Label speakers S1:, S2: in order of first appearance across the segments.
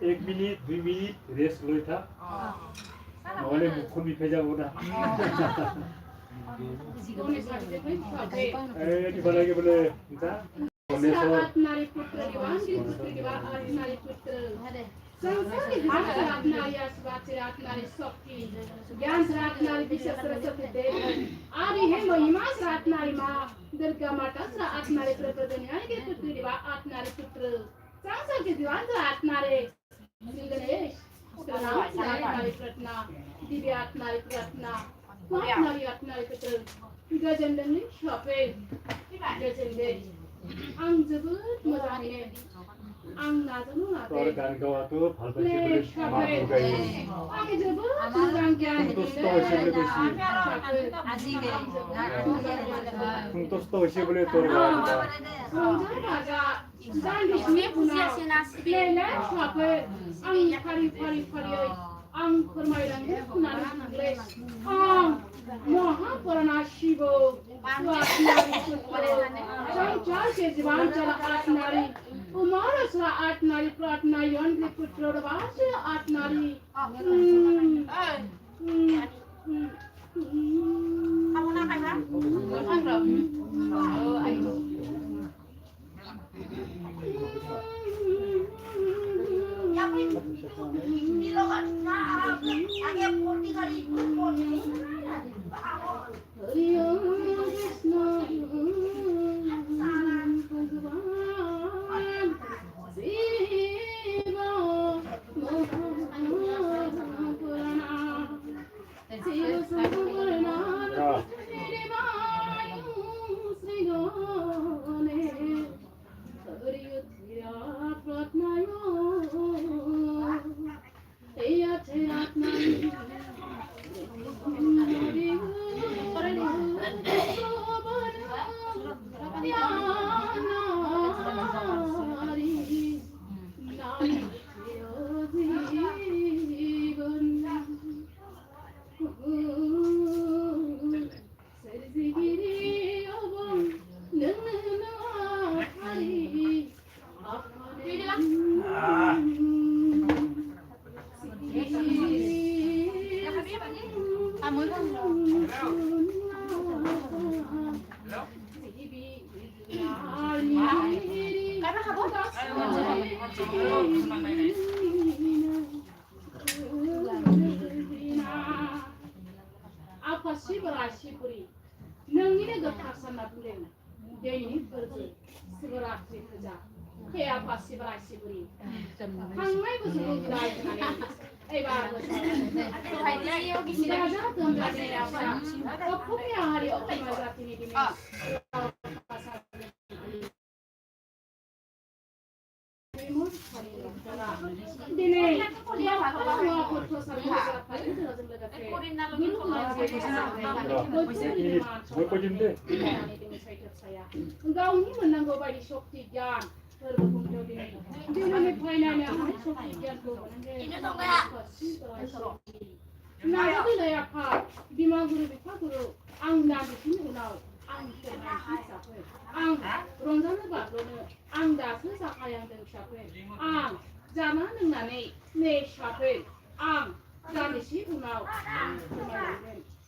S1: एक minute 2 minute rest लो था नहले मुखखौ बिफायजागौना di balai boleh kita
S2: Nari putra diwan di putri diwan nari putra Sangsari Bharat Nari Asvachirat Nari Sokti Gyan Sarat Nari Bisha Saraswati Devi Adi He Mahimas Rat Nari Ma Durga Mata Sarat Nari Pratadani Adi Putri Diwan Nari Putra Sangsari Diwan Sarat Nari Ganesh Sarat Nari Pratna Divyat Nari Pratna Mat Nari Nari Putra Gajendani Shopping Gajendani Ang जोबोद मोजाङैनो आं नाजानो लादों
S1: गान गावाथ' ভালবাসি বলে
S2: आं जोबोद मोजां गियान
S1: संतुष्ट হইছে বলে তোর গান
S2: रंजा बाजा दान्दिसेनि उनाव लेले शपे आं फारि आं फोरमायलांनो होननानै बुंले आं महापुराना शिव संचार के जीवन चला आठ नारी उमर असला आठ नारी प्रार्थना यंत्र पुत्र वास आठ नारी
S3: kamu nak apa?
S2: Apa sih berasipuri? Nangine gatasan nabulen. Deni pergi seberatri kerja. Kayak apa sih berasipuri? Hangai besuruh gilai nane. Bar besuruh. Belajar tuh belajar apa? Aku punya hari aku belajar ini di mana? Dini, dia kalau foto sama Engkau ini menanggo bagi Shokti Gyan berkumpul di sini. Dia mempunyai Shokti Gyan Nah, itu dia apa? Di mana guru bipa guru, angda di sini ulau, angda siapa? Ronjana bagus, angda siapa yang dengan siapa? Zaman dengan ne siapa? Jadi si ulau,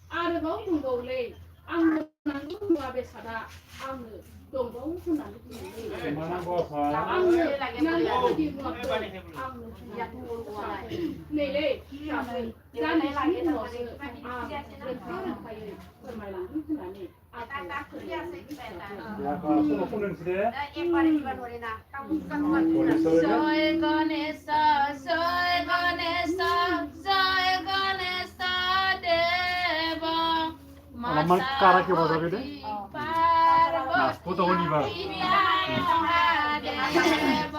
S2: ada bau tunggu le, nanggu dua besada, tunggu sunan itu.
S1: mana bosa
S2: Nanggu di muka, ya tunggu nele, siapa? Jadi si ulau, berkara kayu, permainan itu nani.
S1: ya kalau semua pulang sudah
S3: Soy Ganesha, Soy Ganesha, Soy Ganesha Deva.
S1: আমার কারা কে বজাবে দে
S3: Parvati
S1: নাচ তো হনি বা
S3: Deva.